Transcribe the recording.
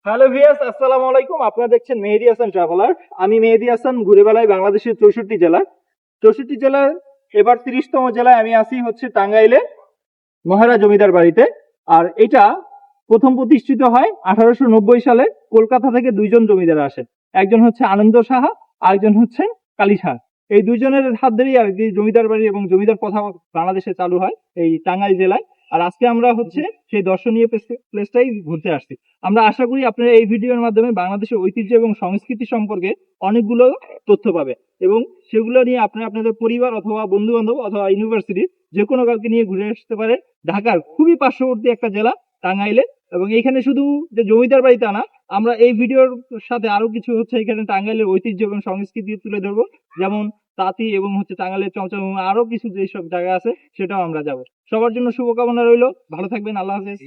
Hello viewers, আসসালামু আলাইকুম। আপনারা দেখছেন মেহেদী হাসান ট্রাভেলার। আমি মেহেদী হাসান, ঘুরে বেড়াই বাংলাদেশের 64 জেলার। এবার 30তম জেলায় আমি আছি হচ্ছে টাঙ্গাইলে মহারাজ জমিদার বাড়িতে। আর এটা প্রথম প্রতিষ্ঠিত হয় 1890 সালে। কলকাতা থেকে দুইজন জমিদার আসেন, একজন হচ্ছে আনন্দ সাহা, আরেকজন হচ্ছে কালী সাহা। এই দুইজনের হাত ধরেই আর কি জমিদার বাড়ি এবং জমিদার প্রথা বাংলাদেশে চালু হয় এই টাঙ্গাইল জেলায়। আর আজকে আমরা হচ্ছে সেই দর্শনীয় প্লেসটাই ঘুরতে আসছি। আমরা আশা করি আপনারা এই ভিডিওর মাধ্যমে বাংলাদেশের ঐতিহ্য এবং সংস্কৃতি সম্পর্কে অনেকগুলো তথ্য পাবে এবং সেগুলো নিয়ে আপনারা আপনাদের পরিবার অথবা বন্ধু বান্ধব অথবা ইউনিভার্সিটি যে কোনো কাউকে নিয়ে ঘুরে আসতে পারে। ঢাকার খুবই পার্শ্ববর্তী একটা জেলা টাঙ্গাইলে। এবং এখানে শুধু যে জমিদার বাড়ি তা না, আমরা এই ভিডিওর সাথে আরো কিছু হচ্ছে এখানে টাঙ্গাইলের ঐতিহ্য এবং সংস্কৃতি তুলে ধরবো, যেমন তাঁতি এবং হচ্ছে টাঙ্গাইলের চমচম এবং আরো কিছু যেসব জায়গা আছে সেটাও আমরা যাব। সবার জন্য শুভকামনা রইলো, ভালো থাকবেন, আল্লাহ হাফেজ।